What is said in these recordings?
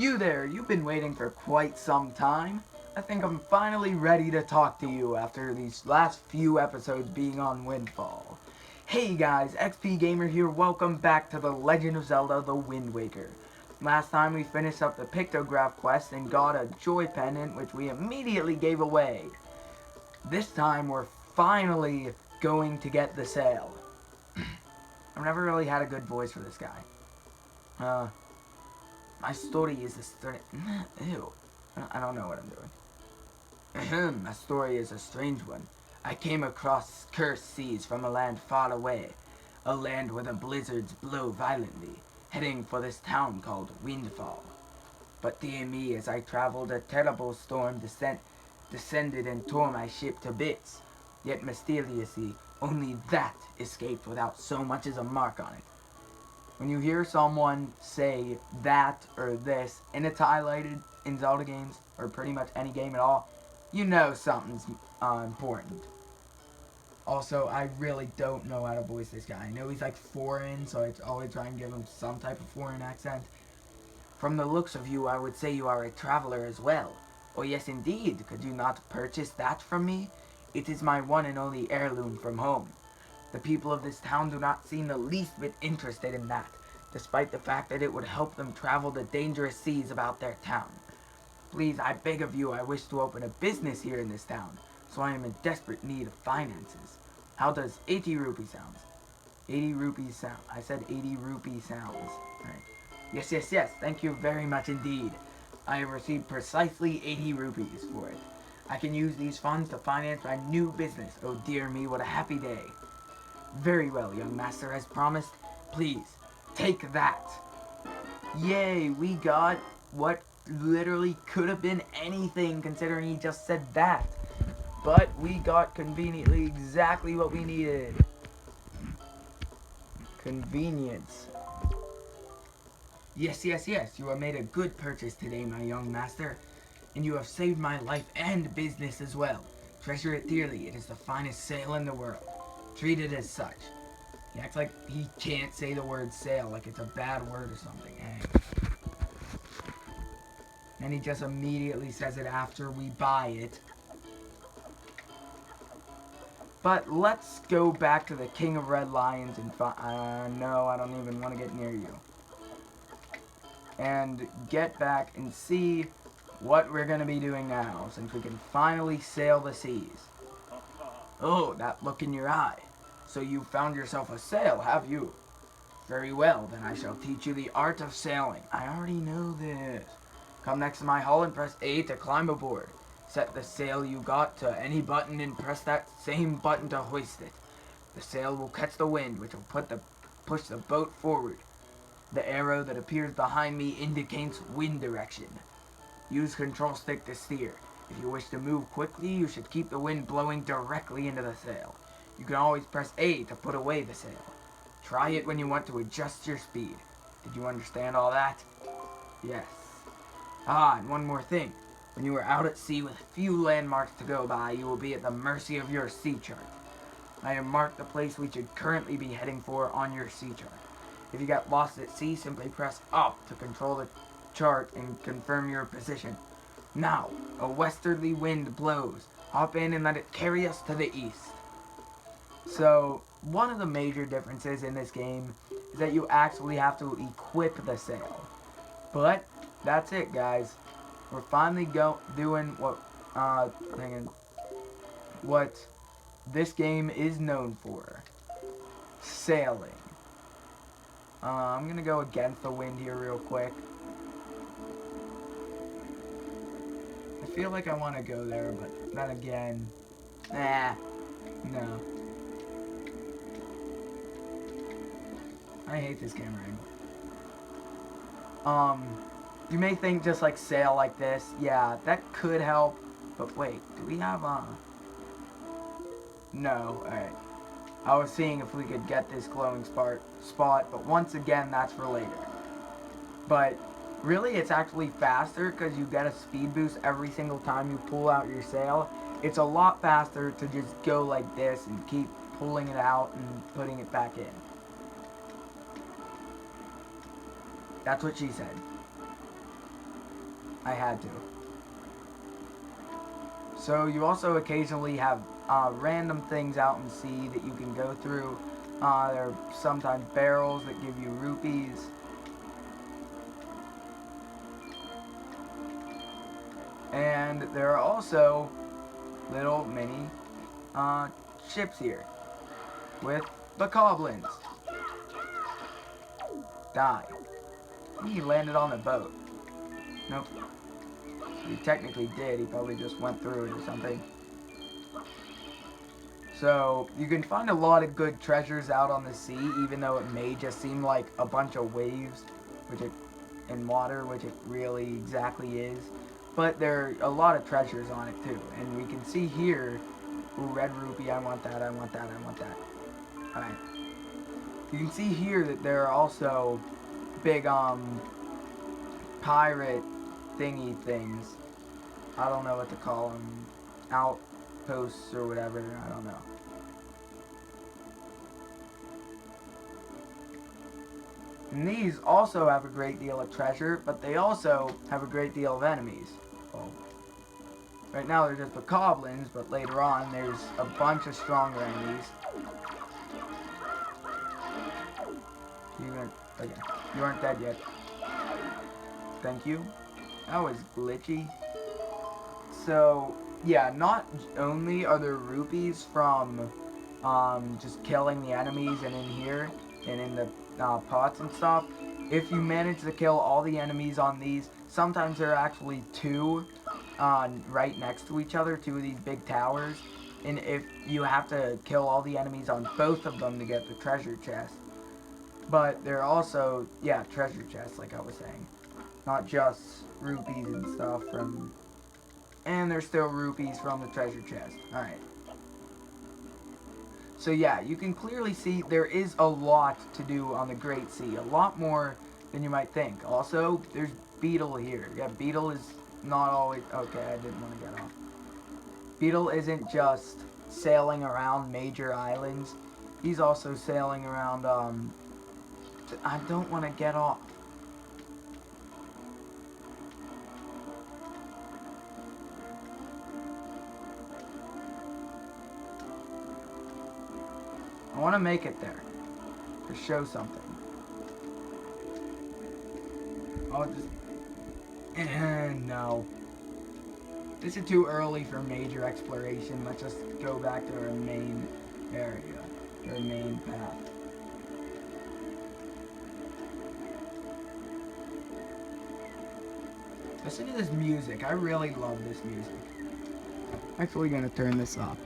You there, you've been waiting for quite some time. I think I'm finally ready to talk to you after these last few episodes being on Windfall. Hey guys, XP Gamer here, welcome back to The Legend of Zelda The Wind Waker. Last time we finished up the pictograph quest and got a joy pendant which we immediately gave away. This time we're finally going to get the sail. I've never really had a good voice for this guy. My story is a ew. I don't know what I'm doing. My story is a strange one. I came across cursed seas from a land far away. A land where the blizzards blow violently, heading for this town called Windfall. But dear me, as I traveled, a terrible storm descended and tore my ship to bits. Yet mysteriously, only that escaped without so much as a mark on it. When you hear someone say that or this and it's highlighted in Zelda games, or pretty much any game at all, you know something's important. Also, I really don't know how to voice this guy. I know he's like foreign, so I always try and give him some type of foreign accent. From the looks of you, I would say you are a traveler as well. Oh yes indeed, could you not purchase that from me? It is my one and only heirloom from home. The people of this town do not seem the least bit interested in that, despite the fact that it would help them travel the dangerous seas about their town. Please, I beg of you, I wish to open a business here in this town, so I am in desperate need of finances. How does 80 rupee sounds? 80 rupees sound. I said 80 rupee sounds. Right. Yes, thank you very much indeed. I have received precisely 80 rupees for it. I can use these funds to finance my new business. Oh dear me, what a happy day. Very well, young master, as promised. Please, take that. Yay, we got what literally could have been anything considering he just said that. But we got conveniently exactly what we needed. Convenience. Yes, you have made a good purchase today, my young master. And you have saved my life and business as well. Treasure it dearly, it is the finest sail in the world. Treat it as such. He acts like he can't say the word sail, like it's a bad word or something. Hey. And he just immediately says it after we buy it. But let's go back to the King of Red Lions and no, I don't even want to get near you. And get back and see what we're going to be doing now, since we can finally sail the seas. Oh, that look in your eye. So you found yourself a sail, have you? Very well, then I shall teach you the art of sailing. I already know this. Come next to my hull and press A to climb aboard. Set the sail you got to any button and press that same button to hoist it. The sail will catch the wind, which will push the boat forward. The arrow that appears behind me indicates wind direction. Use control stick to steer. If you wish to move quickly, you should keep the wind blowing directly into the sail. You can always press A to put away the sail. Try it when you want to adjust your speed. Did you understand all that? Yes. And one more thing. When you are out at sea with few landmarks to go by, you will be at the mercy of your sea chart. I have marked the place we should currently be heading for on your sea chart. If you get lost at sea, simply press up to control the chart and confirm your position. Now, a westerly wind blows. Hop in and let it carry us to the east. So, one of the major differences in this game is that you actually have to equip the sail. But, that's it guys. We're finally doing what this game is known for. Sailing. I'm gonna go against the wind here real quick. I feel like I want to go there, but then again, no. I hate this camera angle. You may think just like sail like this, yeah, that could help, but wait, do we have, no, alright. I was seeing if we could get this glowing spot, but once again, that's for later. But really, it's actually faster because you get a speed boost every single time you pull out your sail. It's a lot faster to just go like this and keep pulling it out and putting it back in. That's what she said. I had to. So you also occasionally have random things out in the sea that you can go through. There are sometimes barrels that give you rupees. And there are also little mini ships here with the goblins. Die. He landed on the boat. Nope. He technically did. He probably just went through it or something. So, you can find a lot of good treasures out on the sea, even though it may just seem like a bunch of waves in water, which it really exactly is. But there are a lot of treasures on it too. And we can see here, ooh, red rupee, I want that, I want that, I want that. Alright. You can see here that there are also big, pirate thingy things. I don't know what to call them. Outposts or whatever, I don't know. And these also have a great deal of treasure, but they also have a great deal of enemies. Well, right now they're just the goblins, but later on there's a bunch of stronger enemies. You aren't dead yet. Thank you. That was glitchy. So, yeah, not only are there rupees from just killing the enemies and in here and in the pots and stuff, if you manage to kill all the enemies on these, sometimes there are actually two right next to each other, two of these big towers, and if you have to kill all the enemies on both of them to get the treasure chest. But there are also, yeah, treasure chests, like I was saying. Not just rupees and stuff from... And there's still rupees from the treasure chest. Alright. So yeah, you can clearly see there is a lot to do on the Great Sea. A lot more than you might think. Also, there's Beetle here. Yeah, Beetle is not always... Okay, I didn't want to get off. Beetle isn't just sailing around major islands. He's also sailing around, I don't want to get off. I want to make it there to show something. I'll just... no. This is too early for major exploration. Let's just go back to our main area, our main path. Listen to this music. I really love this music. I'm actually going to turn this off.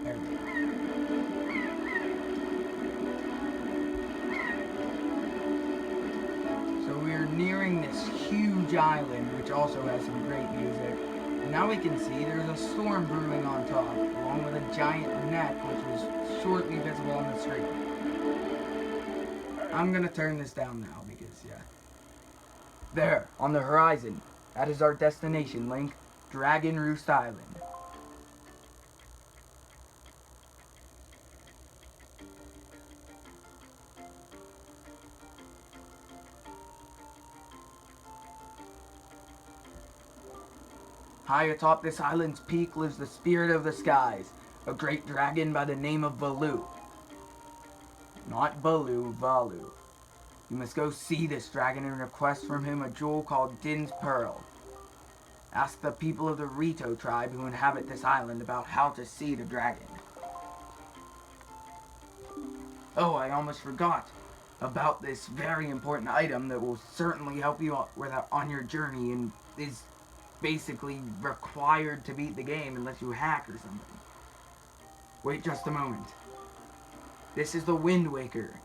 There we go. So we're nearing this huge island, which also has some great music. And now we can see there's a storm brewing on top, along with a giant neck, which was shortly visible on the screen. I'm gonna turn this down now because, yeah. There, on the horizon, that is our destination, Link. Dragon Roost Island. High atop this island's peak lives the spirit of the skies, a great dragon by the name of Baloo. Not Baloo, Valu. You must go see this dragon and request from him a jewel called Din's Pearl. Ask the people of the Rito tribe who inhabit this island about how to see the dragon. Oh, I almost forgot about this very important item that will certainly help you on your journey and is basically required to beat the game unless you hack or something. Wait just a moment. This is the Wind Waker.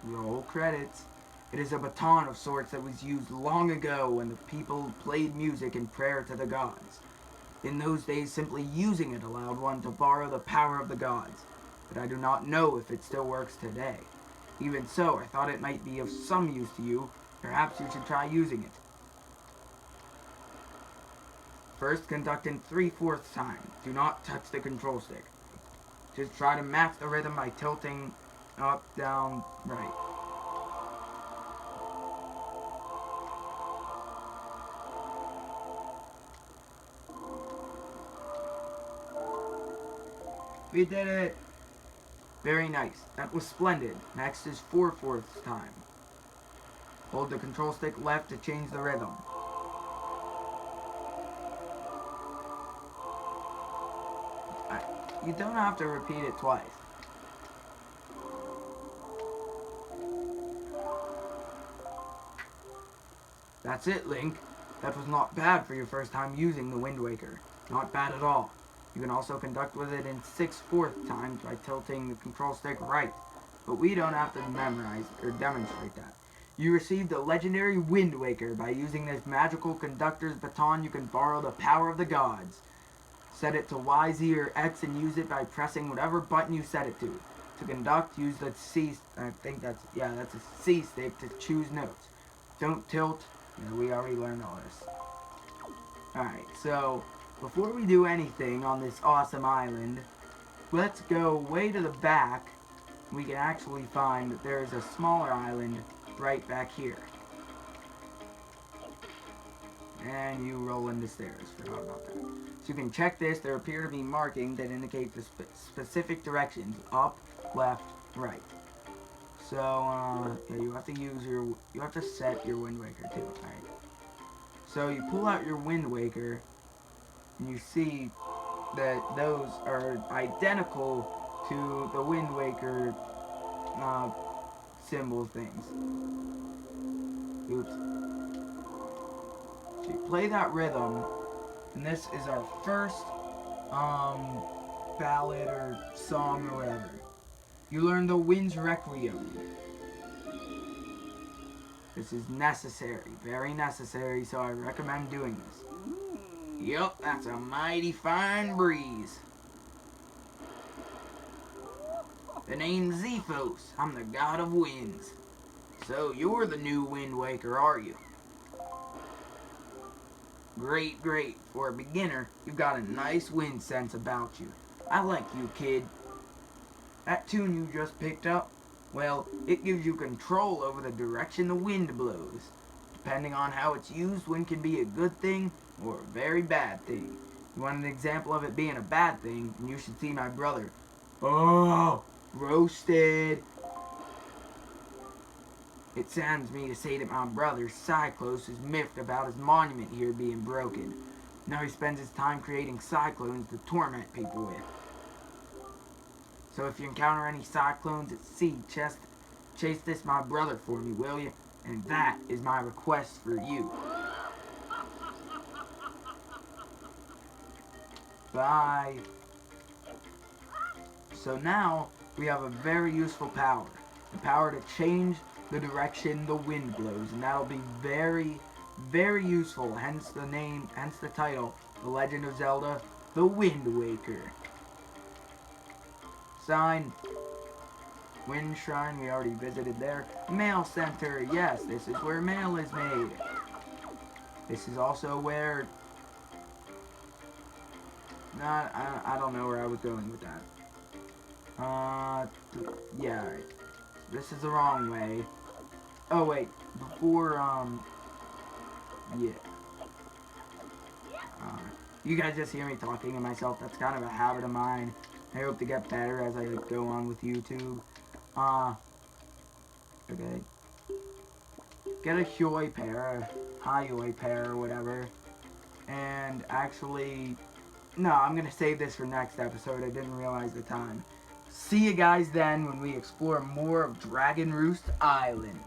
Roll credits. It is a baton of sorts that was used long ago when the people played music in prayer to the gods. In those days, simply using it allowed one to borrow the power of the gods, but I do not know if it still works today. Even so, I thought it might be of some use to you. Perhaps you should try using it. First, conduct in 3/4 time. Do not touch the control stick. Just try to match the rhythm by tilting up, down, right. We did it! Very nice. That was splendid. Next is 4/4 time. Hold the control stick left to change the rhythm. You don't have to repeat it twice. That's it, Link. That was not bad for your first time using the Wind Waker. Not bad at all. You can also conduct with it in 6/4 times by tilting the control stick right. But we don't have to memorize or demonstrate that. You received a legendary Wind Waker. By using this magical conductor's baton, you can borrow the power of the gods. Set it to Y, Z, or X and use it by pressing whatever button you set it to. To conduct, use the C, that's a C stick to choose notes. Don't tilt. Yeah, we already learned all this. Alright, so before we do anything on this awesome island, let's go way to the back. We can actually find that there's a smaller island right back here. And you roll in the stairs. Forgot about that. So you can check this. There appear to be markings that indicate the specific directions. Up, left, right. So, yeah, you have to set your Wind Waker too, right? So you pull out your Wind Waker, and you see that those are identical to the Wind Waker symbol things. Oops. So you play that rhythm, and this is our first ballad or song or whatever. You learn the Wind's Requiem. This is necessary, very necessary, so I recommend doing this. Yup, that's a mighty fine breeze. The name's Zephos. I'm the god of winds. So you're the new Wind Waker, are you? Great, great. For a beginner, you've got a nice wind sense about you. I like you, kid. That tune you just picked up, well, it gives you control over the direction the wind blows. Depending on how it's used, wind can be a good thing or a very bad thing. You want an example of it being a bad thing, and you should see my brother. Oh, roasted. It saddens me to say that my brother, Cyclos, is miffed about his monument here being broken. Now he spends his time creating cyclones to torment people with. So if you encounter any cyclones at sea, chase this my brother for me, will you? And that is my request for you. Bye. So now we have a very useful power. The power to change the direction the wind blows. And that'll be very, very useful. Hence the name, hence the title, The Legend of Zelda, The Wind Waker. Sign. Wind Shrine, we already visited there. Mail Center, yes, this is where mail is made. This is also where... I don't know where I was going with that. Yeah, this is the wrong way. Oh, wait, before, yeah. You guys just hear me talking to myself. That's kind of a habit of mine. I hope to get better as I go on with YouTube. Okay. Get a Huey pair, a Highway pair, or whatever. And actually, no, I'm gonna save this for next episode. I didn't realize the time. See you guys then when we explore more of Dragon Roost Island.